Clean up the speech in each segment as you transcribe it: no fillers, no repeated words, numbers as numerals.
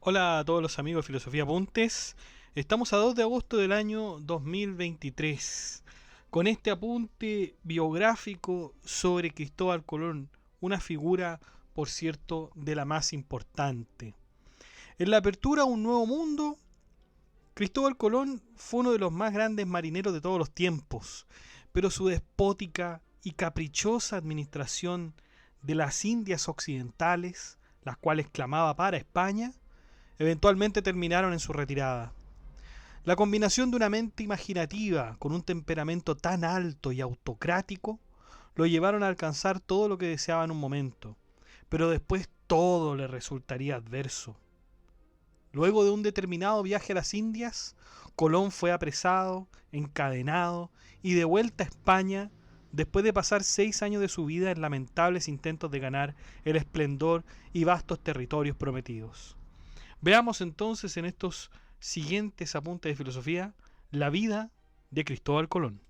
Hola a todos los amigos de Filosofía Apuntes. Estamos a 2 de agosto del año 2023 con este apunte biográfico sobre Cristóbal Colón, una figura, por cierto, de la más importante. En la apertura a un nuevo mundo, Cristóbal Colón fue uno de los más grandes marineros de todos los tiempos, pero su despótica y caprichosa administración de las Indias Occidentales, las cuales clamaba para España, eventualmente terminaron en su retirada. La combinación de una mente imaginativa con un temperamento tan alto y autocrático lo llevaron a alcanzar todo lo que deseaba en un momento, pero después todo le resultaría adverso. Luego de un determinado viaje a las Indias, Colón fue apresado, encadenado y de vuelta a España después de pasar 6 años de su vida en lamentables intentos de ganar el esplendor y vastos territorios prometidos. Veamos entonces en estos siguientes apuntes de filosofía la vida de Cristóbal Colón.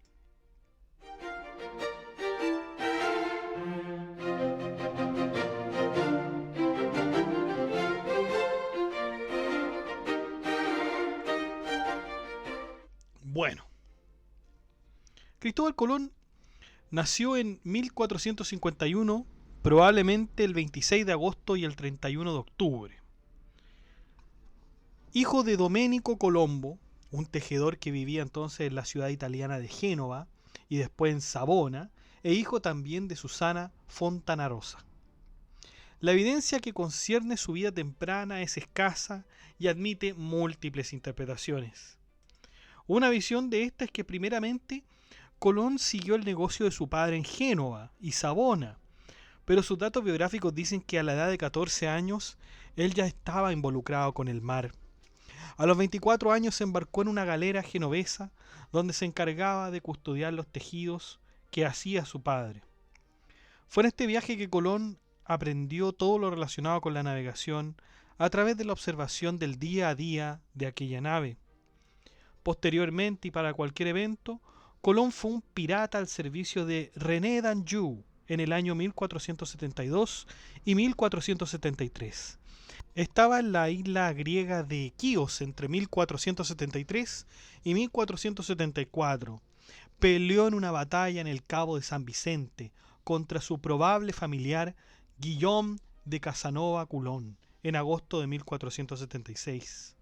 Bueno, Cristóbal Colón nació en 1451, probablemente el 26 de agosto y el 31 de octubre. Hijo de Domenico Colombo, un tejedor que vivía entonces en la ciudad italiana de Génova y después en Savona, e hijo también de Susana Fontanarosa. La evidencia que concierne su vida temprana es escasa y admite múltiples interpretaciones. Una visión de esta es que primeramente Colón siguió el negocio de su padre en Génova y Savona, pero sus datos biográficos dicen que a la edad de 14 años él ya estaba involucrado con el mar. A los 24 años se embarcó en una galera genovesa donde se encargaba de custodiar los tejidos que hacía su padre. Fue en este viaje que Colón aprendió todo lo relacionado con la navegación a través de la observación del día a día de aquella nave. Posteriormente y para cualquier evento, Colón fue un pirata al servicio de René d'Anjou en el año 1472 y 1473. Estaba en la isla griega de Quíos entre 1473 y 1474. Peleó en una batalla en el Cabo de San Vicente contra su probable familiar Guillaume de Casanova Colón en agosto de 1476.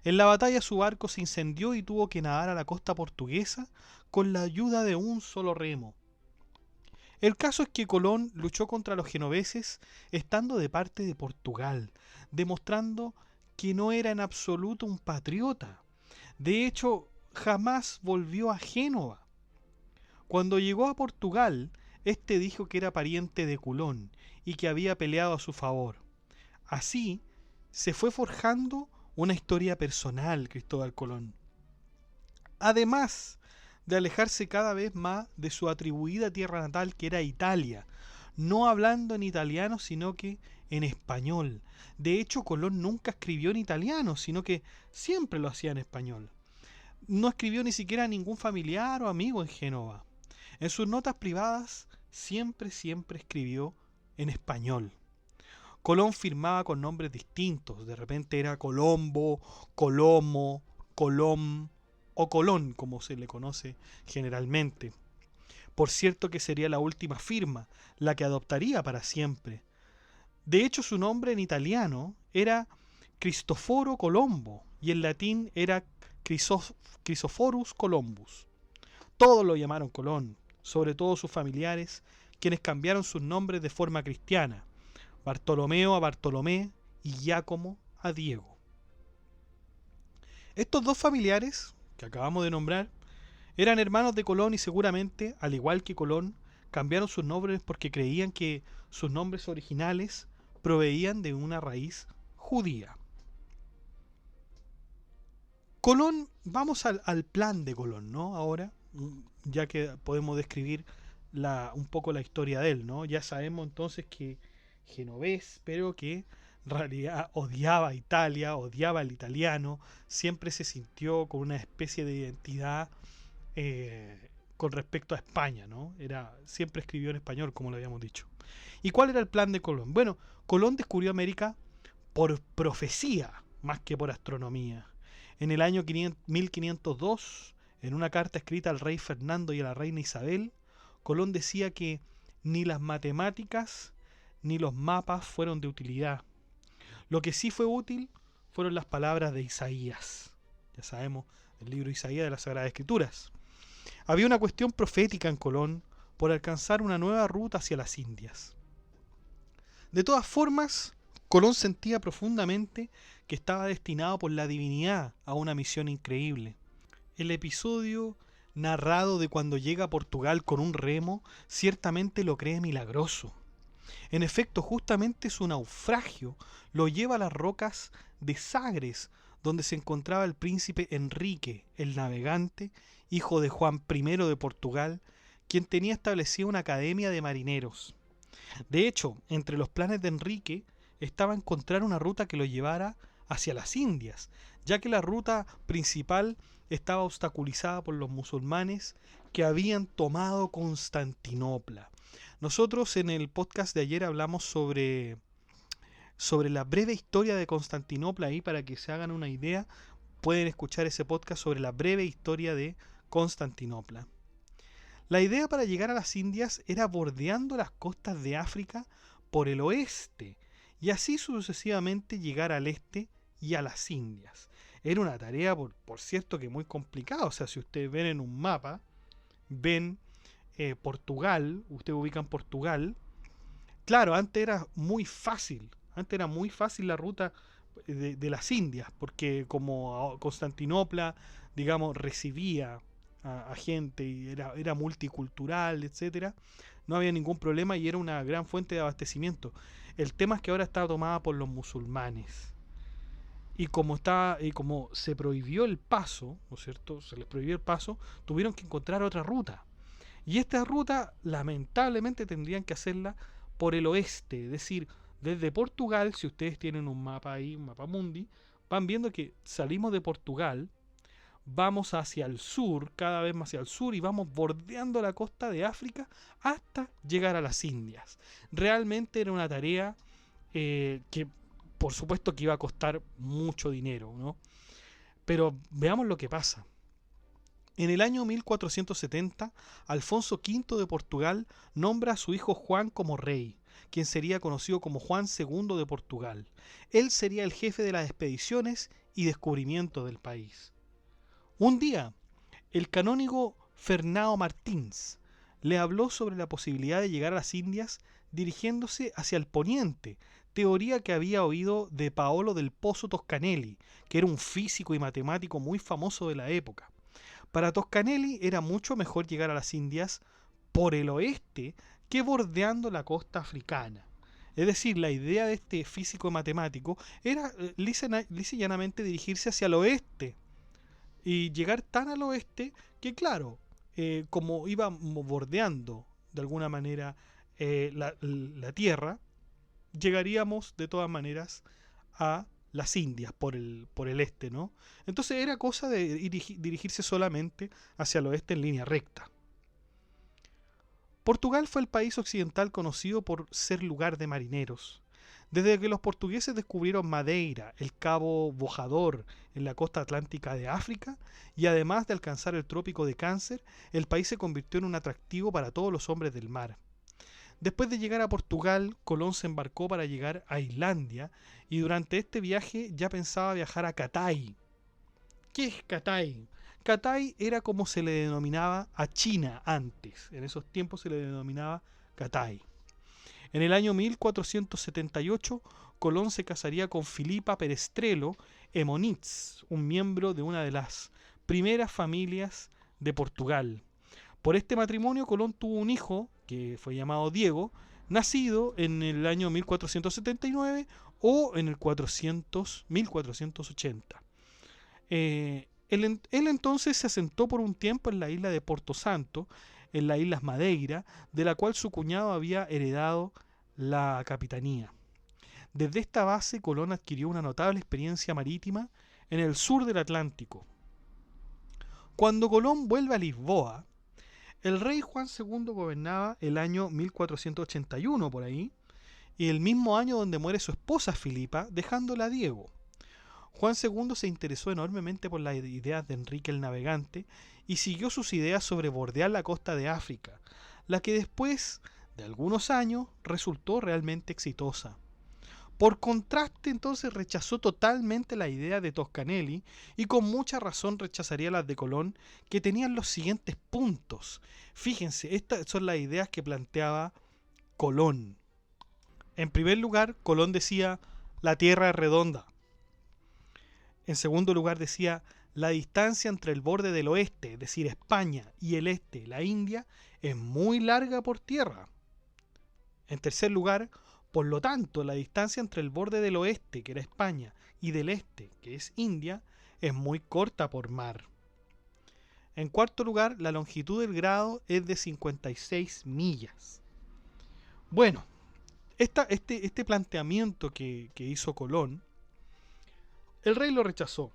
En la batalla su barco se incendió y tuvo que nadar a la costa portuguesa con la ayuda de un solo remo. El caso es que Colón luchó contra los genoveses estando de parte de Portugal, demostrando que no era en absoluto un patriota. De hecho, jamás volvió a Génova. Cuando llegó a Portugal, este dijo que era pariente de Colón y que había peleado a su favor. Así, se fue forjando una historia personal Cristóbal Colón. Además de alejarse cada vez más de su atribuida tierra natal que era Italia, no hablando en italiano sino que en español. De hecho, Colón nunca escribió en italiano, sino que siempre lo hacía en español. No escribió ni siquiera a ningún familiar o amigo en Génova. En sus notas privadas siempre escribió en español. Colón firmaba con nombres distintos, de repente era Colombo, Colomo, Colom o Colón, como se le conoce generalmente. Por cierto que sería la última firma, la que adoptaría para siempre. De hecho, su nombre en italiano era Cristoforo Colombo y en latín era Chrysophorus Columbus. Todos lo llamaron Colón, sobre todo sus familiares, quienes cambiaron sus nombres de forma cristiana. Bartolomeo a Bartolomé y Giacomo a Diego. Estos dos familiares que acabamos de nombrar eran hermanos de Colón y seguramente, al igual que Colón, cambiaron sus nombres porque creían que sus nombres originales proveían de una raíz judía. Colón, vamos al plan de Colón, ¿no? Ahora, ya que podemos describir un poco la historia de él, ¿no? Ya sabemos entonces que genovés, pero que en realidad odiaba a Italia, odiaba el italiano, siempre se sintió con una especie de identidad con respecto a España, ¿no? Siempre escribió en español, como lo habíamos dicho. ¿Y cuál era el plan de Colón? Bueno, Colón descubrió América por profecía, más que por astronomía. En el año 1502, en una carta escrita al rey Fernando y a la reina Isabel, Colón decía que ni las matemáticas ni los mapas fueron de utilidad. Lo que sí fue útil fueron las palabras de Isaías. Ya sabemos, el libro de Isaías de las Sagradas Escrituras. Había una cuestión profética en Colón por alcanzar una nueva ruta hacia las Indias. De todas formas, Colón sentía profundamente que estaba destinado por la divinidad a una misión increíble. El episodio narrado de cuando llega a Portugal con un remo ciertamente lo cree milagroso. En efecto, justamente su naufragio lo lleva a las rocas de Sagres, donde se encontraba el príncipe Enrique, el navegante, hijo de Juan I de Portugal, quien tenía establecida una academia de marineros. De hecho, entre los planes de Enrique estaba encontrar una ruta que lo llevara hacia las Indias, ya que la ruta principal estaba obstaculizada por los musulmanes que habían tomado Constantinopla. Nosotros en el podcast de ayer hablamos sobre la breve historia de Constantinopla, ahí para que se hagan una idea, pueden escuchar ese podcast sobre la breve historia de Constantinopla. La idea para llegar a las Indias era bordeando las costas de África por el oeste y así sucesivamente llegar al este y a las Indias. Era una tarea, por cierto, que muy complicada. O sea, si ustedes ven en un mapa, ven Portugal, ustedes ubican Portugal. Claro, antes era muy fácil la ruta de las Indias, porque como Constantinopla, digamos, recibía a gente y era multicultural, etcétera, no había ningún problema y era una gran fuente de abastecimiento. El tema es que ahora está tomada por los musulmanes. Y como se prohibió el paso, ¿no es cierto? Se les prohibió el paso, tuvieron que encontrar otra ruta. Y esta ruta, lamentablemente, tendrían que hacerla por el oeste, es decir, desde Portugal. Si ustedes tienen un mapa ahí, un mapa mundi, van viendo que salimos de Portugal, vamos hacia el sur, cada vez más hacia el sur, y vamos bordeando la costa de África hasta llegar a las Indias. Realmente era una tarea que por supuesto que iba a costar mucho dinero, ¿no? Pero veamos lo que pasa. En el año 1470, Alfonso V de Portugal nombra a su hijo Juan como rey, quien sería conocido como Juan II de Portugal. Él sería el jefe de las expediciones y descubrimiento del país. Un día, el canónigo Fernão Martins le habló sobre la posibilidad de llegar a las Indias dirigiéndose hacia el poniente, teoría que había oído de Paolo del Pozzo Toscanelli, que era un físico y matemático muy famoso de la época. Para Toscanelli era mucho mejor llegar a las Indias por el oeste que bordeando la costa africana. Es decir, la idea de este físico y matemático era lisa y llanamente dirigirse hacia el oeste y llegar tan al oeste que, claro, como íbamos bordeando de alguna manera la tierra, llegaríamos de todas maneras a las Indias por el este, ¿no? Entonces era cosa de dirigirse solamente hacia el oeste en línea recta. Portugal fue el país occidental conocido por ser lugar de marineros. Desde que los portugueses descubrieron Madeira, el Cabo Bojador en la costa atlántica de África, y además de alcanzar el trópico de Cáncer, el país se convirtió en un atractivo para todos los hombres del mar. Después de llegar a Portugal, Colón se embarcó para llegar a Islandia y durante este viaje ya pensaba viajar a Cathay. ¿Qué es Cathay? Cathay era como se le denominaba a China antes. En esos tiempos se le denominaba Cathay. En el año 1478, Colón se casaría con Filipa Perestrelo Emonitz, un miembro de una de las primeras familias de Portugal. Por este matrimonio, Colón tuvo un hijo, que fue llamado Diego, nacido en el año 1479 o en el 1480. Él entonces se asentó por un tiempo en la isla de Porto Santo, en las Islas Madeira, de la cual su cuñado había heredado la capitanía. Desde esta base, Colón adquirió una notable experiencia marítima en el sur del Atlántico. Cuando Colón vuelve a Lisboa, el rey Juan II gobernaba el año 1481 por ahí, y el mismo año donde muere su esposa Filipa, dejándola a Diego. Juan II se interesó enormemente por las ideas de Enrique el Navegante y siguió sus ideas sobre bordear la costa de África, la que después de algunos años resultó realmente exitosa. Por contraste, entonces rechazó totalmente la idea de Toscanelli y con mucha razón rechazaría las de Colón, que tenían los siguientes puntos. Fíjense, estas son las ideas que planteaba Colón. En primer lugar, Colón decía, la Tierra es redonda. En segundo lugar decía, la distancia entre el borde del oeste, es decir, España, y el este, la India, es muy larga por tierra. En tercer lugar, por lo tanto, la distancia entre el borde del oeste, que era España, y del este, que es India, es muy corta por mar. En cuarto lugar, la longitud del grado es de 56 millas. Bueno, este planteamiento que hizo Colón, el rey lo rechazó.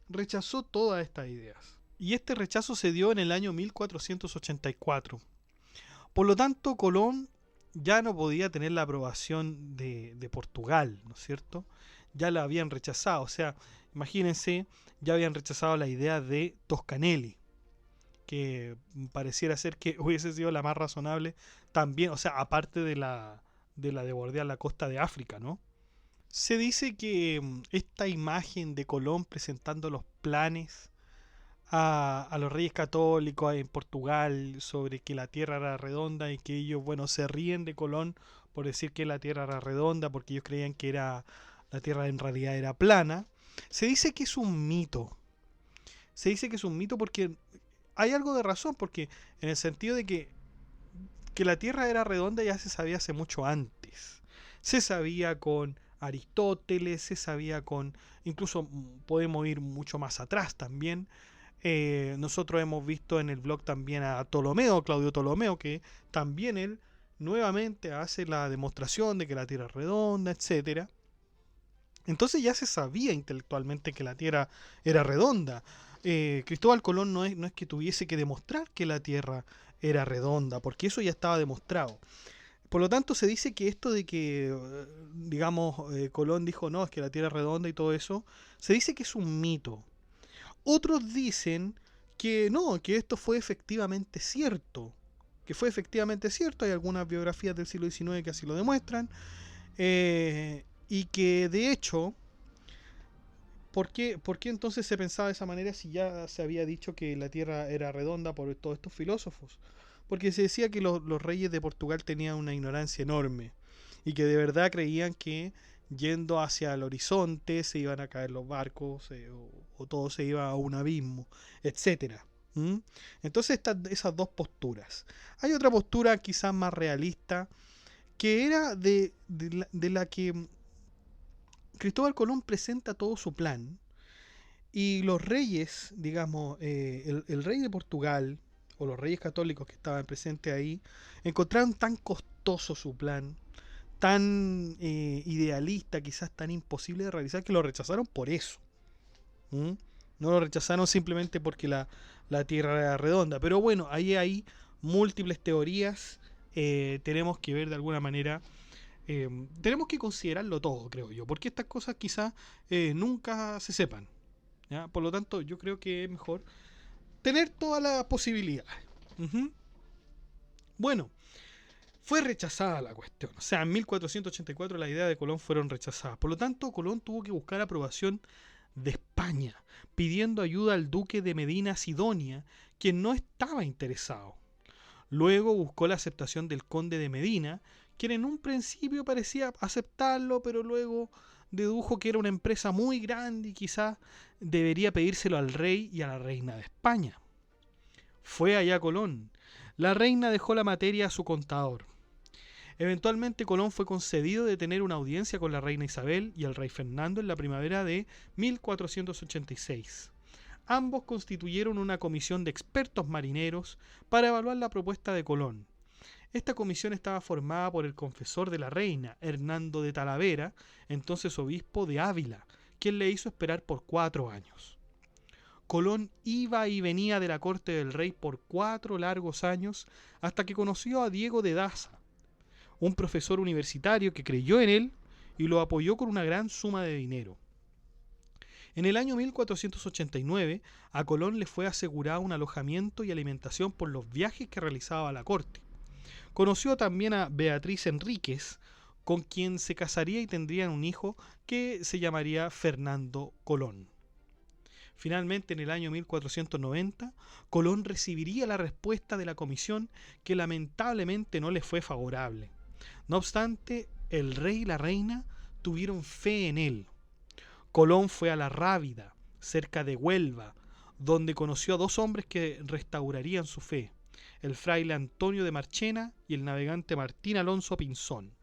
Rechazó todas estas ideas. Y este rechazo se dio en el año 1484. Por lo tanto, Colón ya no podía tener la aprobación de Portugal, ¿no es cierto? Ya la habían rechazado, o sea, imagínense, ya habían rechazado la idea de Toscanelli, que pareciera ser que hubiese sido la más razonable también, o sea, aparte de bordear la costa de África, ¿no? Se dice que esta imagen de Colón presentando los planes a los reyes católicos en Portugal sobre que la tierra era redonda y que ellos, bueno, se ríen de Colón por decir que la tierra era redonda porque ellos creían que la tierra en realidad era plana. Se dice que es un mito. Se dice que es un mito porque hay algo de razón, porque en el sentido de que la tierra era redonda ya se sabía hace mucho antes. Se sabía con Aristóteles, se sabía con, incluso podemos ir mucho más atrás también. Nosotros hemos visto en el blog también a Ptolomeo, Claudio Ptolomeo, que también él nuevamente hace la demostración de que la Tierra es redonda, etcétera. Entonces ya se sabía intelectualmente que la Tierra era redonda. Cristóbal Colón no es que tuviese que demostrar que la Tierra era redonda, porque eso ya estaba demostrado. Por lo tanto, se dice que esto de que, digamos, Colón dijo, no, es que la Tierra es redonda y todo eso, se dice que es un mito. Otros dicen que no, que esto fue efectivamente cierto. Que fue efectivamente cierto. Hay algunas biografías del siglo XIX que así lo demuestran. Y que de hecho, ¿por qué entonces se pensaba de esa manera si ya se había dicho que la Tierra era redonda por todos estos filósofos? Porque se decía que los reyes de Portugal tenían una ignorancia enorme y que de verdad creían que yendo hacia el horizonte se iban a caer los barcos o todo se iba a un abismo, etcétera. Entonces esas dos posturas. Hay otra postura quizás más realista que era de la que Cristóbal Colón presenta todo su plan y los reyes, digamos, el rey de Portugal o los reyes católicos que estaban presentes ahí, encontraron tan costoso su plan, tan idealista, quizás tan imposible de realizar, que lo rechazaron por eso. No lo rechazaron simplemente porque la Tierra era redonda. Pero bueno, ahí hay múltiples teorías. Tenemos que ver de alguna manera. Tenemos que considerarlo todo, creo yo. Porque estas cosas quizás nunca se sepan. ¿Ya? Por lo tanto, yo creo que es mejor tener todas las posibilidades. Bueno, fue rechazada la cuestión. O sea, en 1484 las ideas de Colón fueron rechazadas. Por lo tanto, Colón tuvo que buscar aprobación de España, pidiendo ayuda al duque de Medina Sidonia, quien no estaba interesado. Luego buscó la aceptación del conde de Medina, quien en un principio parecía aceptarlo, pero luego dedujo que era una empresa muy grande y quizás debería pedírselo al rey y a la reina de España. Fue allá Colón. La reina dejó la materia a su contador. Eventualmente Colón fue concedido de tener una audiencia con la reina Isabel y el rey Fernando en la primavera de 1486. Ambos constituyeron una comisión de expertos marineros para evaluar la propuesta de Colón. Esta comisión estaba formada por el confesor de la reina, Hernando de Talavera, entonces obispo de Ávila, quien le hizo esperar por 4 años. Colón iba y venía de la corte del rey por 4 largos años hasta que conoció a Diego de Daza, un profesor universitario que creyó en él y lo apoyó con una gran suma de dinero. En el año 1489 a Colón le fue asegurado un alojamiento y alimentación por los viajes que realizaba a la corte. Conoció también a Beatriz Enríquez, con quien se casaría y tendrían un hijo que se llamaría Fernando Colón. Finalmente, en el año 1490, Colón recibiría la respuesta de la comisión que lamentablemente no le fue favorable. No obstante, el rey y la reina tuvieron fe en él. Colón fue a La Rábida, cerca de Huelva, donde conoció a 2 hombres que restaurarían su fe, el fraile Antonio de Marchena y el navegante Martín Alonso Pinzón.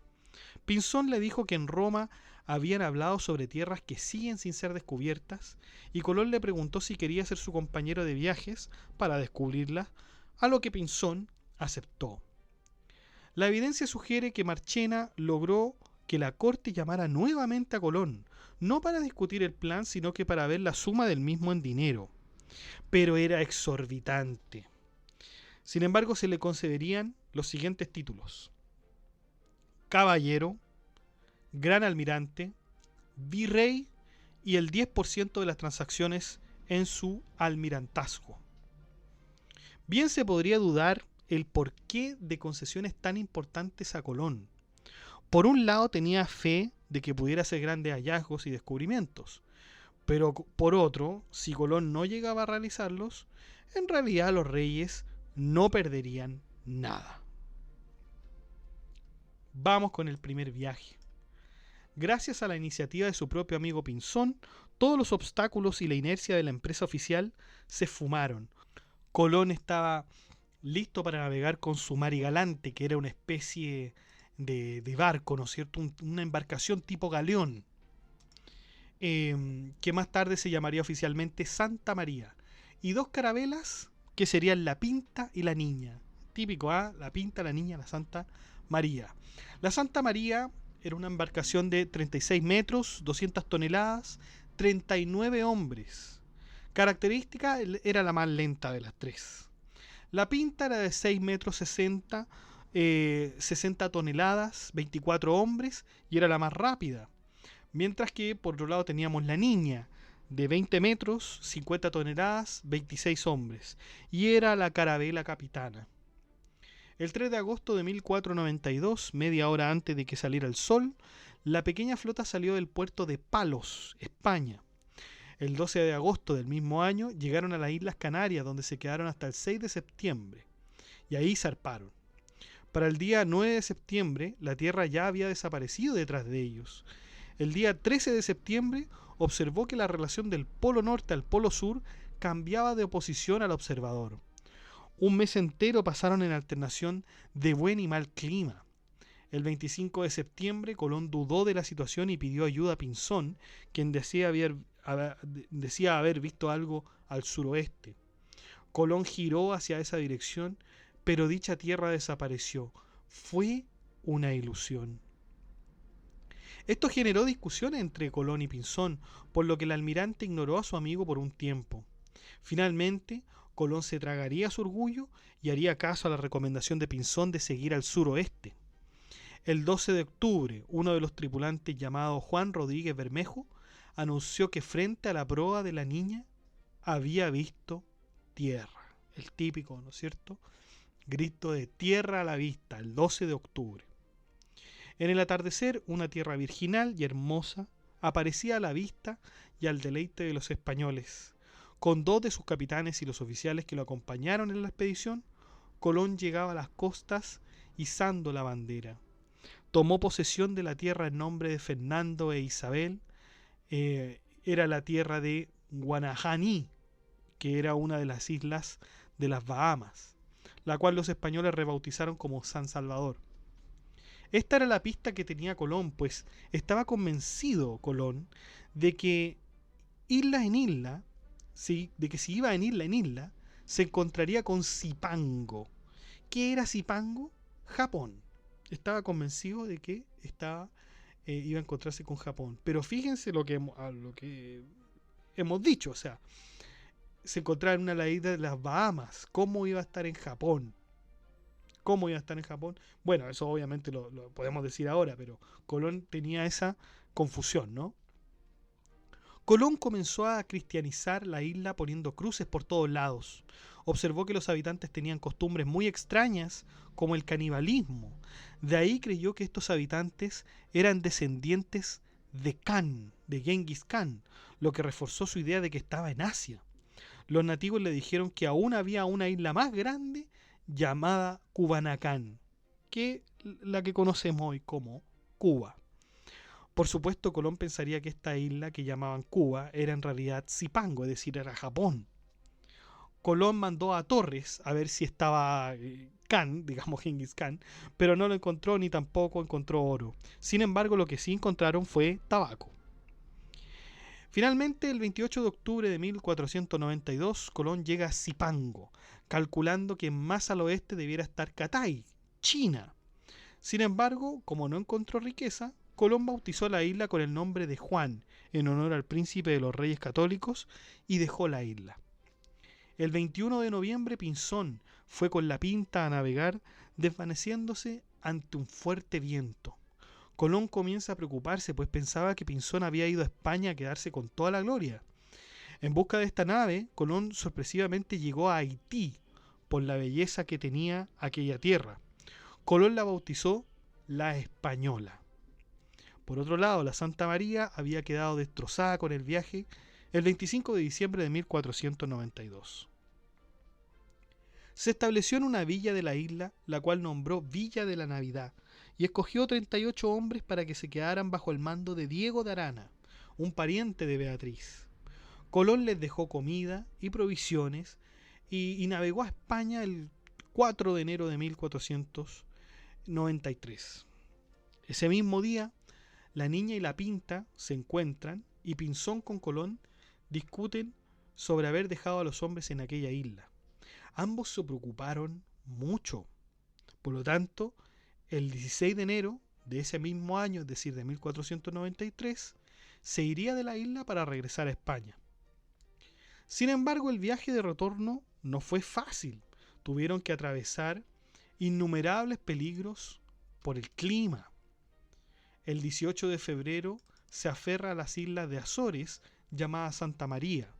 Pinzón le dijo que en Roma habían hablado sobre tierras que siguen sin ser descubiertas, y Colón le preguntó si quería ser su compañero de viajes para descubrirlas, a lo que Pinzón aceptó. La evidencia sugiere que Marchena logró que la corte llamara nuevamente a Colón, no para discutir el plan, sino que para ver la suma del mismo en dinero. Pero era exorbitante. Sin embargo, se le concederían los siguientes títulos: caballero, gran almirante, virrey y el 10% de las transacciones en su almirantazgo. Bien se podría dudar el porqué de concesiones tan importantes a Colón. Por un lado tenía fe de que pudiera hacer grandes hallazgos y descubrimientos, pero por otro, si Colón no llegaba a realizarlos, en realidad los reyes no perderían nada. Vamos con el primer viaje. Gracias a la iniciativa de su propio amigo Pinzón, todos los obstáculos y la inercia de la empresa oficial se esfumaron. Colón estaba listo para navegar con su Marigalante, que era una especie de barco, ¿no es cierto? Una embarcación tipo galeón, que más tarde se llamaría oficialmente Santa María, y 2 carabelas que serían la Pinta y la Niña. Típico, ¿ah? La Pinta, la Niña, la Santa María. La Santa María era una embarcación de 36 metros, 200 toneladas, 39 hombres. Característica, era la más lenta de las 3. La Pinta era de 6 metros 60, 60 toneladas, 24 hombres, y era la más rápida. Mientras que por otro lado teníamos la Niña, de 20 metros, 50 toneladas, 26 hombres, y era la carabela capitana. El 3 de agosto de 1492, media hora antes de que saliera el sol, la pequeña flota salió del puerto de Palos, España. El 12 de agosto del mismo año llegaron a las Islas Canarias, donde se quedaron hasta el 6 de septiembre, y ahí zarparon. Para el día 9 de septiembre, la Tierra ya había desaparecido detrás de ellos. El día 13 de septiembre observó que la relación del polo norte al polo sur cambiaba de oposición al observador. Un mes entero pasaron en alternación de buen y mal clima. El 25 de septiembre Colón dudó de la situación y pidió ayuda a Pinzón, quien decía haber visto algo al suroeste. Colón giró hacia esa dirección, pero dicha tierra desapareció. Fue una ilusión. Esto generó discusiones entre Colón y Pinzón, por lo que el almirante ignoró a su amigo por un tiempo. Finalmente, Colón se tragaría su orgullo y haría caso a la recomendación de Pinzón de seguir al suroeste. El 12 de octubre, uno de los tripulantes llamado Juan Rodríguez Bermejo anunció que frente a la proa de la Niña había visto tierra. El típico, ¿no es cierto?, grito de tierra a la vista, el 12 de octubre. En el atardecer, una tierra virginal y hermosa aparecía a la vista y al deleite de los españoles. Con 2 de sus capitanes y los oficiales que lo acompañaron en la expedición, Colón llegaba a las costas izando la bandera. Tomó posesión de la tierra en nombre de Fernando e Isabel. Era la tierra de Guanajaní, que era una de las islas de las Bahamas, la cual los españoles rebautizaron como San Salvador. Esta era la pista que tenía Colón, pues estaba convencido Colón de que isla en isla, ¿sí?, de que si iba en isla, se encontraría con Zipango. ¿Qué era Zipango? Japón. Estaba convencido de que iba a encontrarse con Japón. Pero fíjense a lo que hemos dicho, o sea, se encontraba en una isla de las Bahamas. ¿Cómo iba a estar en Japón? ¿Cómo iba a estar en Japón? Bueno, eso obviamente lo podemos decir ahora, pero Colón tenía esa confusión, ¿no? Colón comenzó a cristianizar la isla poniendo cruces por todos lados. Observó que los habitantes tenían costumbres muy extrañas, como el canibalismo. De ahí creyó que estos habitantes eran descendientes de Khan, de Genghis Khan, lo que reforzó su idea de que estaba en Asia. Los nativos le dijeron que aún había una isla más grande llamada Kubanacan, que la que conocemos hoy como Cuba. Por supuesto, Colón pensaría que esta isla que llamaban Cuba era en realidad Zipango, es decir, era Japón. Colón mandó a Torres a ver si estaba Khan, digamos Genghis Khan, pero no lo encontró ni tampoco encontró oro. Sin embargo, lo que sí encontraron fue tabaco. Finalmente, el 28 de octubre de 1492, Colón llega a Zipango, calculando que más al oeste debiera estar Catay, China. Sin embargo, como no encontró riqueza, Colón bautizó la isla con el nombre de Juan, en honor al príncipe de los reyes católicos, y dejó la isla. El 21 de noviembre, Pinzón fue con la Pinta a navegar, desvaneciéndose ante un fuerte viento. Colón comienza a preocuparse, pues pensaba que Pinzón había ido a España a quedarse con toda la gloria. En busca de esta nave, Colón sorpresivamente llegó a Haití, por la belleza que tenía aquella tierra. Colón la bautizó la Española. Por otro lado, la Santa María había quedado destrozada con el viaje el 25 de diciembre de 1492. Se estableció en una villa de la isla, la cual nombró Villa de la Navidad, y escogió 38 hombres para que se quedaran bajo el mando de Diego de Arana, un pariente de Beatriz. Colón les dejó comida y provisiones y navegó a España el 4 de enero de 1493. Ese mismo día, la niña y la Pinta se encuentran y Pinzón con Colón discuten sobre haber dejado a los hombres en aquella isla. Ambos se preocuparon mucho. Por lo tanto, el 16 de enero de ese mismo año, es decir, de 1493, se iría de la isla para regresar a España. Sin embargo, el viaje de retorno no fue fácil. Tuvieron que atravesar innumerables peligros por el clima. El 18 de febrero se aferra a las islas de Azores, llamadas Santa María.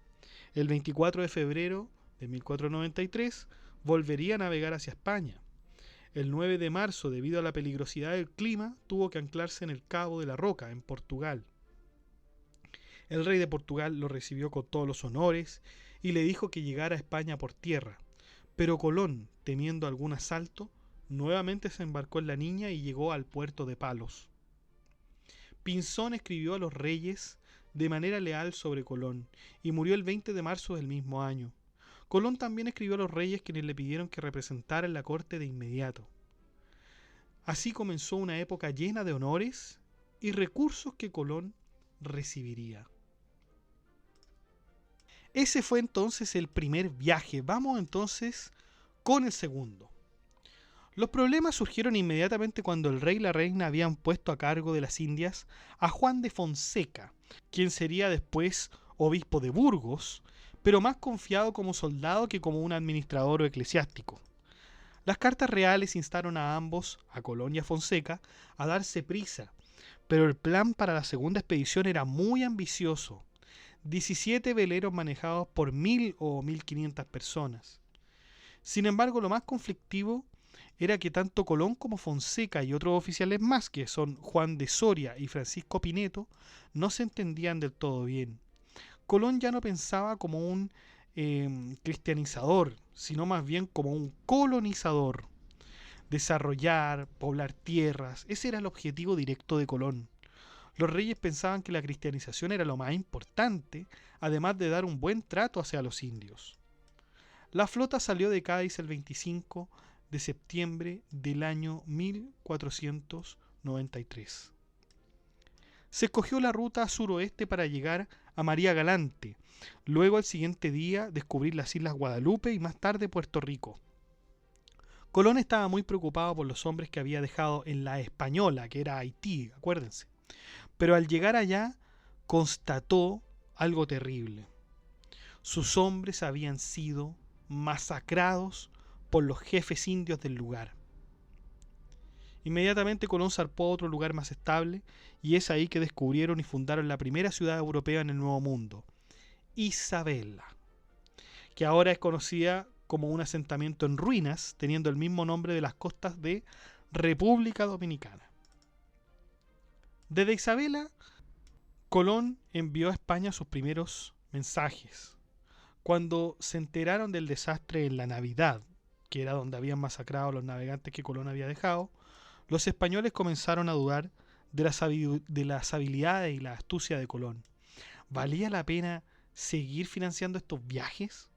El 24 de febrero de 1493 volvería a navegar hacia España. El 9 de marzo, debido a la peligrosidad del clima, tuvo que anclarse en el Cabo de la Roca, en Portugal. El rey de Portugal lo recibió con todos los honores y le dijo que llegara a España por tierra. Pero Colón, temiendo algún asalto, nuevamente se embarcó en la Niña y llegó al puerto de Palos. Pinzón escribió a los reyes de manera leal sobre Colón y murió el 20 de marzo del mismo año. Colón también escribió a los reyes, quienes le pidieron que representara en la corte de inmediato. Así comenzó una época llena de honores y recursos que Colón recibiría. Ese fue entonces el primer viaje. Vamos entonces con el segundo. Los problemas surgieron inmediatamente cuando el rey y la reina habían puesto a cargo de las Indias a Juan de Fonseca, quien sería después obispo de Burgos, pero más confiado como soldado que como un administrador o eclesiástico. Las cartas reales instaron a ambos, a Colón y a Fonseca, a darse prisa, pero el plan para la segunda expedición era muy ambicioso. 17 veleros manejados por 1000 o 1500 personas. Sin embargo, lo más conflictivo era que tanto Colón como Fonseca y otros oficiales más, que son Juan de Soria y Francisco Pineto, no se entendían del todo bien. Colón ya no pensaba como un cristianizador, sino más bien como un colonizador. Desarrollar, poblar tierras, ese era el objetivo directo de Colón. Los reyes pensaban que la cristianización era lo más importante, además de dar un buen trato hacia los indios. La flota salió de Cádiz el 25 de septiembre del año 1493. Se escogió la ruta suroeste para llegar a María Galante, luego al siguiente día descubrir las Islas Guadalupe y más tarde Puerto Rico. Colón estaba muy preocupado por los hombres que había dejado en la Española, que era Haití, acuérdense. Pero al llegar allá, constató algo terrible. Sus hombres habían sido masacrados por los jefes indios del lugar. Inmediatamente Colón zarpó a otro lugar más estable, y es ahí que descubrieron y fundaron la primera ciudad europea en el Nuevo Mundo, Isabela, que ahora es conocida como un asentamiento en ruinas, teniendo el mismo nombre de las costas de República Dominicana. Desde Isabela, Colón envió a España sus primeros mensajes. Cuando se enteraron del desastre en la Navidad, que era donde habían masacrado a los navegantes que Colón había dejado, los españoles comenzaron a dudar de las habilidades y la astucia de Colón. ¿Valía la pena seguir financiando estos viajes?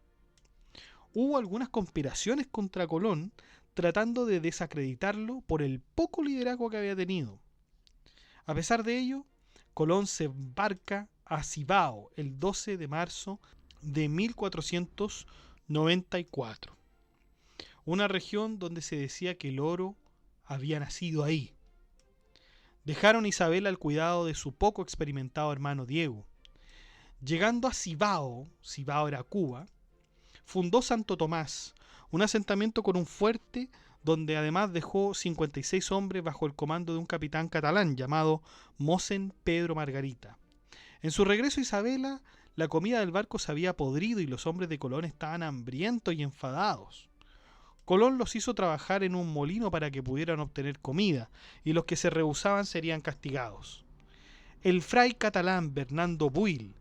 Hubo algunas conspiraciones contra Colón tratando de desacreditarlo por el poco liderazgo que había tenido. A pesar de ello, Colón se embarca a Cibao el 12 de marzo de 1494, una región donde se decía que el oro había nacido ahí. Dejaron a Isabela al cuidado de su poco experimentado hermano Diego. Llegando a Cibao, Cibao era Cuba, fundó Santo Tomás, un asentamiento con un fuerte donde además dejó 56 hombres bajo el comando de un capitán catalán llamado Mosen Pedro Margarita. En su regreso a Isabela, la comida del barco se había podrido y los hombres de Colón estaban hambrientos y enfadados. Colón los hizo trabajar en un molino para que pudieran obtener comida, y los que se rehusaban serían castigados. El fray catalán Bernardo Buil,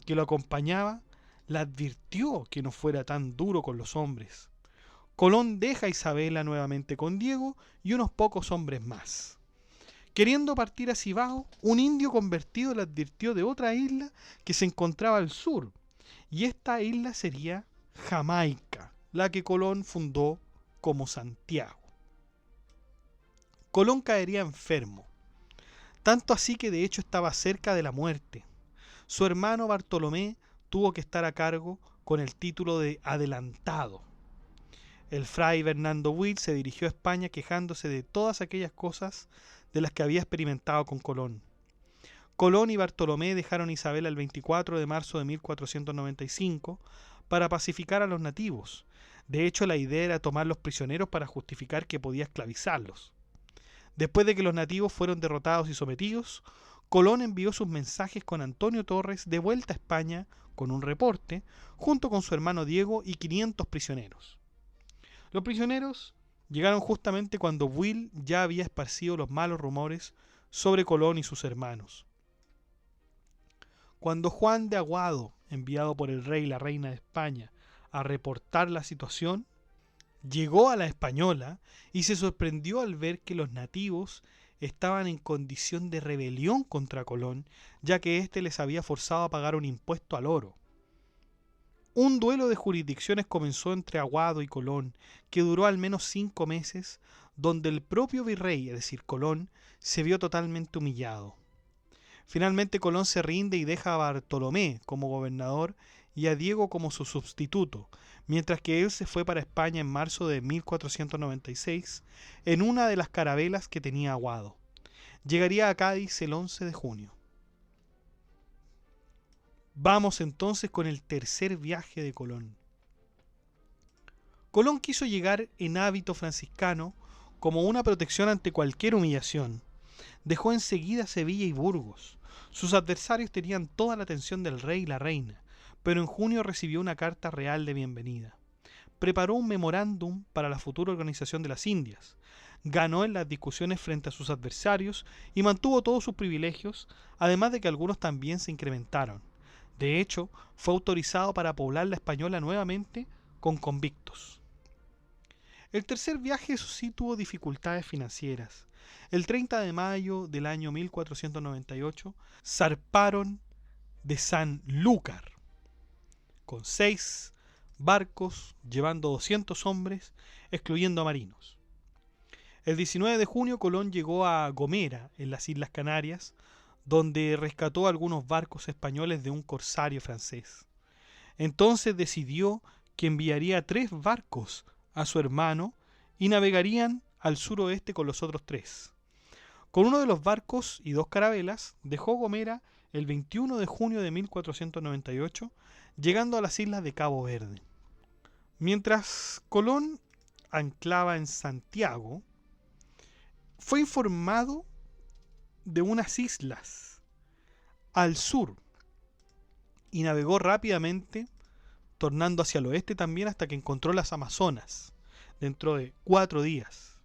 que lo acompañaba, le advirtió que no fuera tan duro con los hombres. Colón deja a Isabela nuevamente con Diego y unos pocos hombres más. Queriendo partir a Cibao, un indio convertido le advirtió de otra isla que se encontraba al sur, y esta isla sería Jamaica, la que Colón fundó como Santiago. Colón caería enfermo, tanto así que de hecho estaba cerca de la muerte. Su hermano Bartolomé tuvo que estar a cargo con el título de adelantado. El fray Bernardo Buil se dirigió a España quejándose de todas aquellas cosas de las que había experimentado con Colón. Colón y Bartolomé dejaron Isabela el 24 de marzo de 1495 para pacificar a los nativos. De hecho, la idea era tomar los prisioneros para justificar que podía esclavizarlos. Después de que los nativos fueron derrotados y sometidos, Colón envió sus mensajes con Antonio Torres de vuelta a España con un reporte, junto con su hermano Diego y 500 prisioneros. Los prisioneros llegaron justamente cuando Buil ya había esparcido los malos rumores sobre Colón y sus hermanos. Cuando Juan de Aguado, enviado por el rey y la reina de España a reportar la situación, llegó a la Española y se sorprendió al ver que los nativos estaban en condición de rebelión contra Colón, ya que éste les había forzado a pagar un impuesto al oro. Un duelo de jurisdicciones comenzó entre Aguado y Colón, que duró al menos 5 meses, donde el propio virrey, es decir, Colón, se vio totalmente humillado. Finalmente Colón se rinde y deja a Bartolomé como gobernador y a Diego como su sustituto, mientras que él se fue para España en marzo de 1496 en una de las carabelas que tenía Aguado. Llegaría a Cádiz el 11 de junio. Vamos entonces con el tercer viaje de Colón. Colón quiso llegar en hábito franciscano como una protección ante cualquier humillación. Dejó enseguida Sevilla y Burgos. Sus adversarios tenían toda la atención del rey y la reina, pero en junio recibió una carta real de bienvenida. Preparó un memorándum para la futura organización de las Indias. Ganó en las discusiones frente a sus adversarios y mantuvo todos sus privilegios, además de que algunos también se incrementaron. De hecho, fue autorizado para poblar la Española nuevamente con convictos. El tercer viaje, eso sí, tuvo dificultades financieras. El 30 de mayo del año 1498 zarparon de Sanlúcar con 6 barcos llevando 200 hombres, excluyendo a marinos. El 19 de junio Colón llegó a Gomera, en las Islas Canarias, donde rescató algunos barcos españoles de un corsario francés. Entonces decidió que enviaría 3 barcos a su hermano y navegarían al suroeste con los otros 3. Con uno de los barcos y 2 carabelas, dejó Gomera el 21 de junio de 1498, llegando a las islas de Cabo Verde. Mientras Colón anclaba en Santiago, fue informado de unas islas al sur y navegó rápidamente, tornando hacia el oeste también hasta que encontró las Amazonas, dentro de 4 días.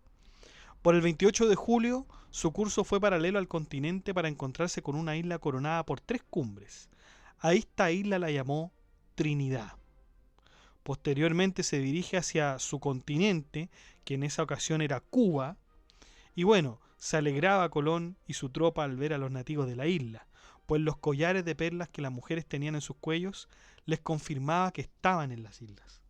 Por el 28 de julio, su curso fue paralelo al continente para encontrarse con una isla coronada por 3 cumbres. A esta isla la llamó Trinidad. Posteriormente se dirige hacia su continente, que en esa ocasión era Cuba, y bueno, se alegraba Colón y su tropa al ver a los nativos de la isla, pues los collares de perlas que las mujeres tenían en sus cuellos les confirmaba que estaban en las islas.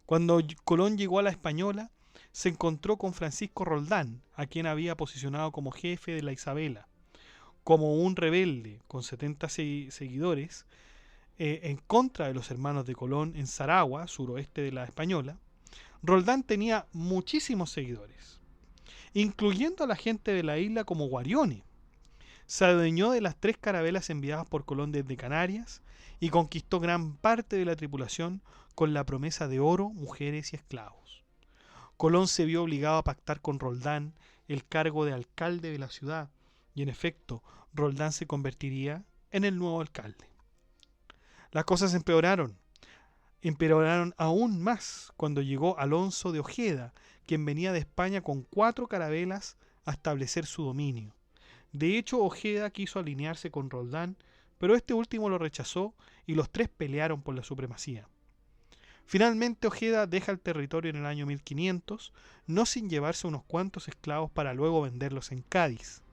Cuando Colón llegó a la Española, se encontró con Francisco Roldán, a quien había posicionado como jefe de la Isabela. Como un rebelde con 70 seguidores, en contra de los hermanos de Colón en Saragua, suroeste de la Española, Roldán tenía muchísimos seguidores, incluyendo a la gente de la isla como Guarione. Se adueñó de las 3 carabelas enviadas por Colón desde Canarias y conquistó gran parte de la tripulación con la promesa de oro, mujeres y esclavos. Colón se vio obligado a pactar con Roldán el cargo de alcalde de la ciudad, y en efecto, Roldán se convertiría en el nuevo alcalde. Las cosas empeoraron aún más cuando llegó Alonso de Ojeda, quien venía de España con 4 carabelas a establecer su dominio. De hecho, Ojeda quiso alinearse con Roldán, pero este último lo rechazó y los 3 pelearon por la supremacía. Finalmente Ojeda deja el territorio en el año 1500, no sin llevarse unos cuantos esclavos para luego venderlos en Cádiz.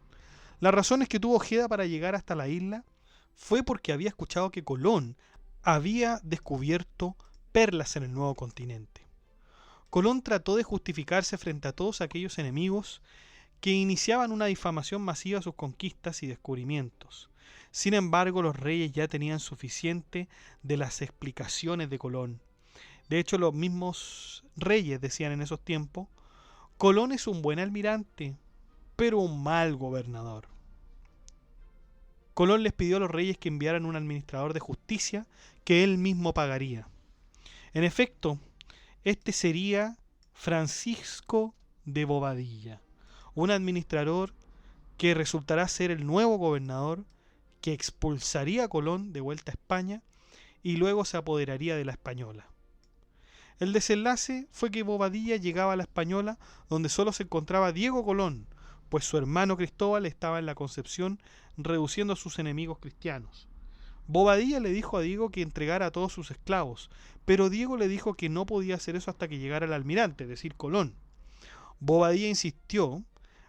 Las razones que tuvo Ojeda para llegar hasta la isla fue porque había escuchado que Colón había descubierto perlas en el nuevo continente. Colón trató de justificarse frente a todos aquellos enemigos que iniciaban una difamación masiva a sus conquistas y descubrimientos. Sin embargo, los reyes ya tenían suficiente de las explicaciones de Colón. De hecho, los mismos reyes decían en esos tiempos: Colón es un buen almirante, pero un mal gobernador. Colón les pidió a los reyes que enviaran un administrador de justicia que él mismo pagaría. En efecto, este sería Francisco de Bobadilla, un administrador que resultará ser el nuevo gobernador que expulsaría a Colón de vuelta a España y luego se apoderaría de la Española. El desenlace fue que Bobadilla llegaba a la Española, donde solo se encontraba Diego Colón, pues su hermano Cristóbal estaba en la Concepción reduciendo a sus enemigos cristianos. Bobadilla le dijo a Diego que entregara a todos sus esclavos, pero Diego le dijo que no podía hacer eso hasta que llegara el almirante, es decir, Colón. Bobadilla insistió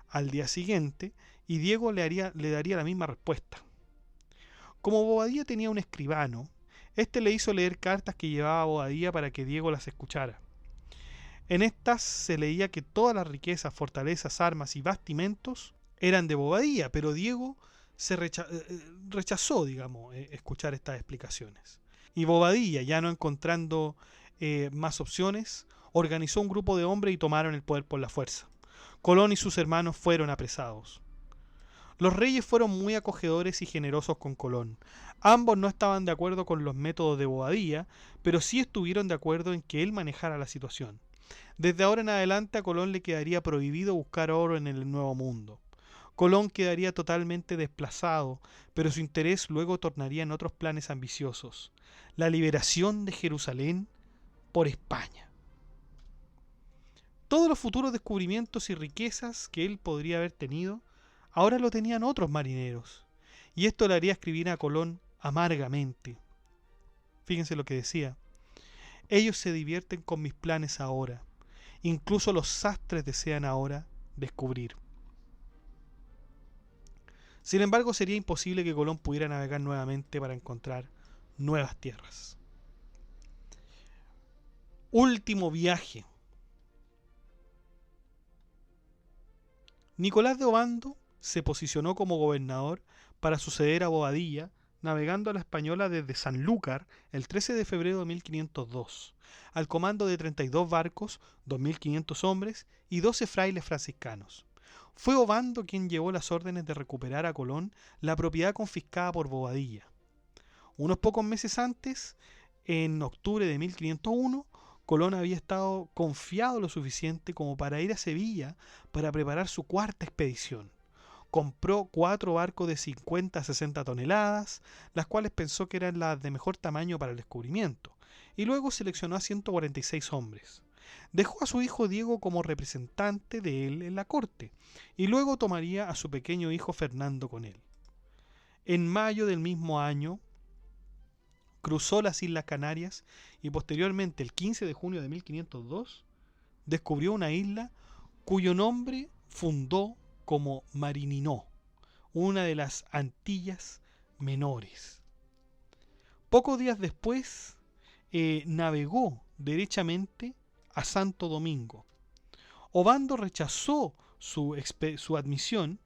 al día siguiente y Diego le daría la misma respuesta. Como Bobadilla tenía un escribano, este le hizo leer cartas que llevaba Bobadilla para que Diego las escuchara. En estas se leía que todas las riquezas, fortalezas, armas y bastimentos eran de Bobadilla, pero Diego rechazó, escuchar estas explicaciones. Y Bobadilla, ya no encontrando más opciones, organizó un grupo de hombres y tomaron el poder por la fuerza. Colón y sus hermanos fueron apresados. Los reyes fueron muy acogedores y generosos con Colón. Ambos no estaban de acuerdo con los métodos de Bobadilla, pero sí estuvieron de acuerdo en que él manejara la situación. Desde ahora en adelante a Colón le quedaría prohibido buscar oro en el Nuevo Mundo. Colón quedaría totalmente desplazado, pero su interés luego tornaría en otros planes ambiciosos: la liberación de Jerusalén por España. Todos los futuros descubrimientos y riquezas que él podría haber tenido, ahora lo tenían otros marineros, y esto le haría escribir a Colón amargamente. Fíjense lo que decía: ellos se divierten con mis planes ahora, incluso los sastres desean ahora descubrir. Sin embargo, sería imposible que Colón pudiera navegar nuevamente para encontrar nuevas tierras. Último viaje. Nicolás de Obando se posicionó como gobernador para suceder a Bobadilla navegando a la Española desde Sanlúcar el 13 de febrero de 1502, al comando de 32 barcos, 2.500 hombres y 12 frailes franciscanos. Fue Obando quien llevó las órdenes de recuperar a Colón la propiedad confiscada por Bobadilla. Unos pocos meses antes, en octubre de 1501, Colón había estado confiado lo suficiente como para ir a Sevilla para preparar su cuarta expedición. Compró 4 barcos de 50 a 60 toneladas, las cuales pensó que eran las de mejor tamaño para el descubrimiento, y luego seleccionó a 146 hombres. Dejó a su hijo Diego como representante de él en la corte, y luego tomaría a su pequeño hijo Fernando con él. En mayo del mismo año, cruzó las Islas Canarias y posteriormente, el 15 de junio de 1502, descubrió una isla cuyo nombre fundó como Marininó, una de las Antillas Menores. Pocos días después, navegó derechamente a Santo Domingo. Obando rechazó su admisión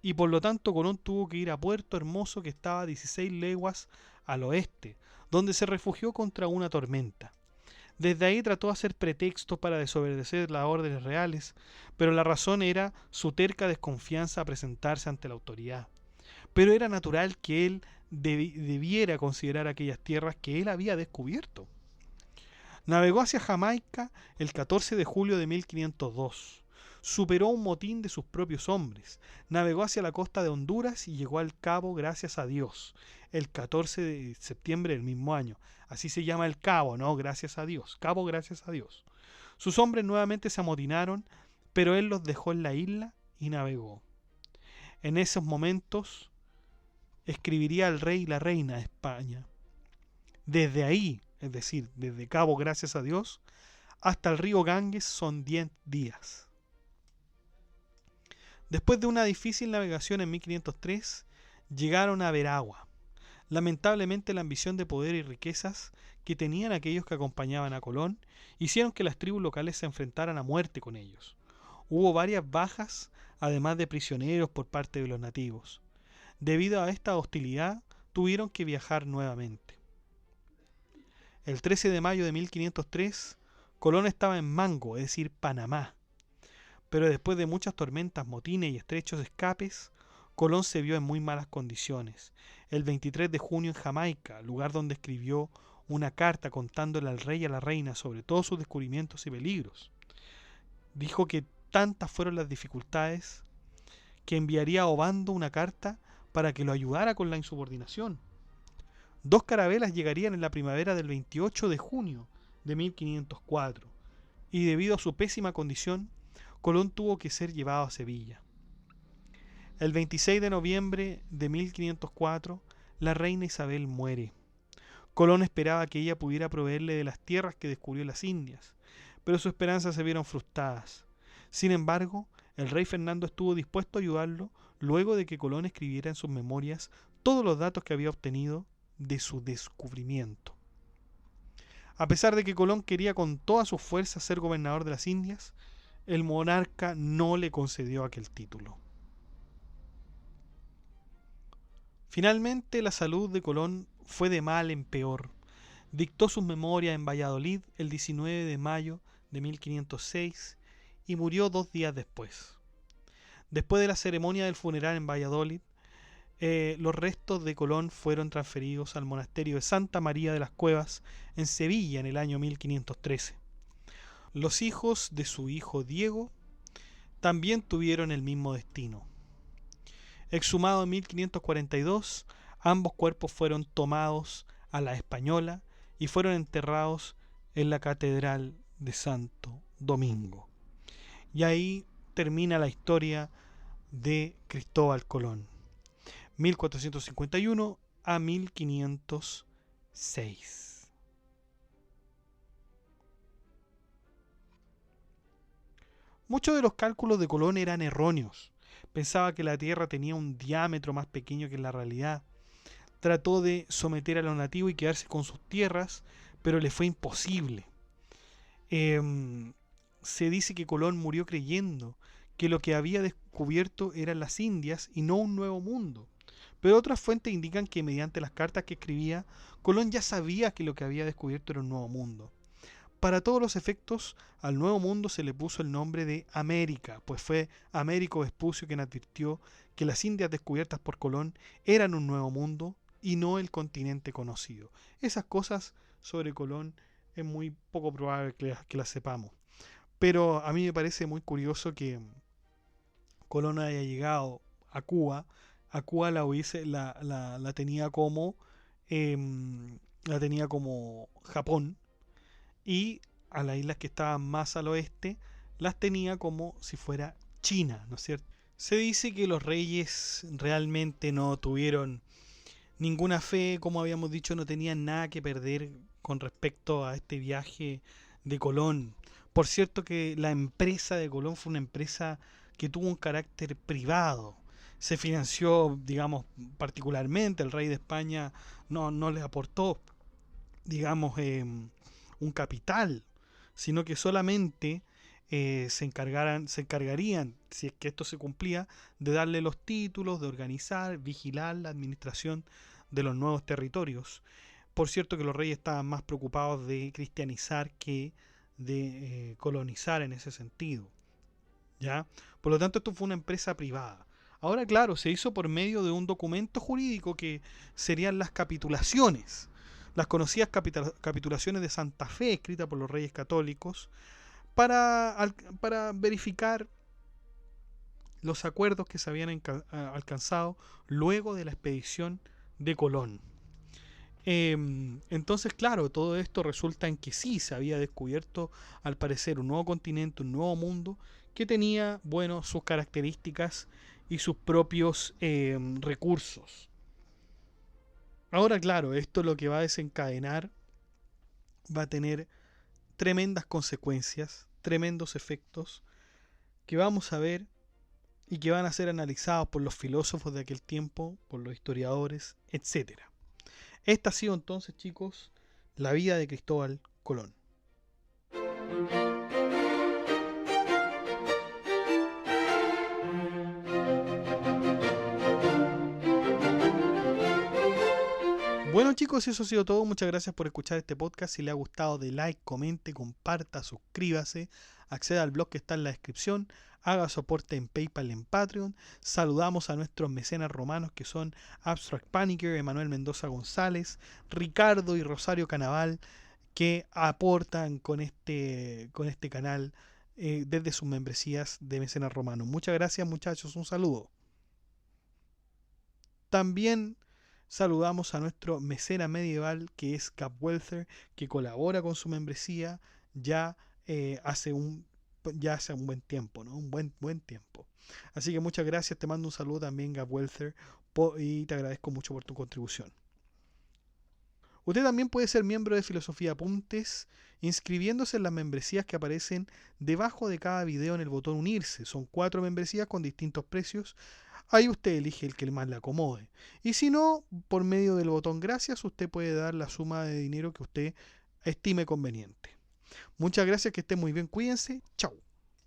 y por lo tanto Colón tuvo que ir a Puerto Hermoso, que estaba a 16 leguas al oeste, donde se refugió contra una tormenta. Desde ahí trató de hacer pretextos para desobedecer las órdenes reales, pero la razón era su terca desconfianza a presentarse ante la autoridad. Pero era natural que él debiera considerar aquellas tierras que él había descubierto. Navegó hacia Jamaica el 14 de julio de 1502. Superó un motín de sus propios hombres. Navegó hacia la costa de Honduras y llegó al Cabo Gracias a Dios el 14 de septiembre del mismo año. Así se llama el cabo, ¿no? Gracias a Dios. Cabo Gracias a Dios. Sus hombres nuevamente se amotinaron, pero él los dejó en la isla y navegó. En esos momentos escribiría al rey y la reina de España. Desde ahí, es decir, desde Cabo Gracias a Dios, hasta el río Ganges son 10 días. Después de una difícil navegación en 1503, llegaron a Veragua. Lamentablemente la ambición de poder y riquezas que tenían aquellos que acompañaban a Colón hicieron que las tribus locales se enfrentaran a muerte con ellos. Hubo varias bajas, además de prisioneros por parte de los nativos. Debido a esta hostilidad, tuvieron que viajar nuevamente. El 13 de mayo de 1503, Colón estaba en Mango, es decir, Panamá. Pero después de muchas tormentas, motines y estrechos escapes, Colón se vio en muy malas condiciones. El 23 de junio en Jamaica, lugar donde escribió una carta contándole al rey y a la reina sobre todos sus descubrimientos y peligros. Dijo que tantas fueron las dificultades que enviaría a Obando una carta para que lo ayudara con la insubordinación. 2 carabelas llegarían en la primavera del 28 de junio de 1504, y debido a su pésima condición, Colón tuvo que ser llevado a Sevilla. El 26 de noviembre de 1504, la reina Isabel muere. Colón esperaba que ella pudiera proveerle de las tierras que descubrió en las Indias, pero sus esperanzas se vieron frustradas. Sin embargo, el rey Fernando estuvo dispuesto a ayudarlo luego de que Colón escribiera en sus memorias todos los datos que había obtenido de su descubrimiento. A pesar de que Colón quería con todas sus fuerzas ser gobernador de las Indias, el monarca no le concedió aquel título. Finalmente, la salud de Colón fue de mal en peor. Dictó sus memorias en Valladolid el 19 de mayo de 1506 y murió 2 días después. Después de la ceremonia del funeral en Valladolid, los restos de Colón fueron transferidos al monasterio de Santa María de las Cuevas en Sevilla en el año 1513. Los hijos de su hijo Diego también tuvieron el mismo destino. Exhumado en 1542, ambos cuerpos fueron tomados a la española y fueron enterrados en la Catedral de Santo Domingo. Y ahí termina la historia de Cristóbal Colón, 1451 a 1506. Muchos de los cálculos de Colón eran erróneos. Pensaba que la Tierra tenía un diámetro más pequeño que en la realidad. Trató de someter a los nativos y quedarse con sus tierras, pero le fue imposible. Se dice que Colón murió creyendo que lo que había descubierto eran las Indias y no un nuevo mundo. Pero otras fuentes indican que mediante las cartas que escribía, Colón ya sabía que lo que había descubierto era un nuevo mundo. Para todos los efectos, al nuevo mundo se le puso el nombre de América, pues fue Américo Vespucio quien advirtió que las Indias descubiertas por Colón eran un nuevo mundo y no el continente conocido. Esas cosas sobre Colón es muy poco probable que las sepamos. Pero a mí me parece muy curioso que Colón haya llegado a Cuba. A Cuba la tenía como Japón, y a las islas que estaban más al oeste las tenía como si fuera China, ¿no es cierto? Se dice que los reyes realmente no tuvieron ninguna fe, como habíamos dicho, no tenían nada que perder con respecto a este viaje de Colón. Por cierto que la empresa de Colón fue una empresa que tuvo un carácter privado. Se financió, digamos, particularmente, el rey de España no le aportó, digamos, un capital, sino que solamente se encargarían, si es que esto se cumplía, de darle los títulos, de organizar, vigilar la administración de los nuevos territorios. Por cierto que los reyes estaban más preocupados de cristianizar que de colonizar en ese sentido, ¿ya? Por lo tanto, esto fue una empresa privada. Ahora, claro, se hizo por medio de un documento jurídico que serían las capitulaciones, las conocidas capitulaciones de Santa Fe, escritas por los reyes católicos, para verificar los acuerdos que se habían alcanzado luego de la expedición de Colón. Entonces, claro, todo esto resulta en que sí se había descubierto, al parecer, un nuevo continente, un nuevo mundo que tenía, bueno, sus características y sus propios recursos. Ahora, claro, esto lo que va a desencadenar va a tener tremendas consecuencias, tremendos efectos que vamos a ver y que van a ser analizados por los filósofos de aquel tiempo, por los historiadores, etcétera. Esta ha sido entonces, chicos, la vida de Cristóbal Colón. Bueno, chicos, eso ha sido todo. Muchas gracias por escuchar este podcast. Si le ha gustado, de like, comente, comparta, suscríbase, acceda al blog que está en la descripción, haga soporte en PayPal, en Patreon. Saludamos a nuestros mecenas romanos que son Abstract Panicker, Emanuel Mendoza González, Ricardo y Rosario Canaval, que aportan con este canal desde sus membresías de mecenas romanos. Muchas gracias, muchachos. Un saludo. También saludamos a nuestro mecena medieval que es Cap Welther, que colabora con su membresía ya hace un buen tiempo, ¿no? Un buen tiempo. Así que muchas gracias, te mando un saludo también, Cap Welther, y te agradezco mucho por tu contribución. Usted también puede ser miembro de Filosofía Apuntes inscribiéndose en las membresías que aparecen debajo de cada video en el botón unirse. Son 4 membresías con distintos precios. Ahí usted elige el que más le acomode. Y si no, por medio del botón gracias, usted puede dar la suma de dinero que usted estime conveniente. Muchas gracias, que esté muy bien, cuídense. Chao.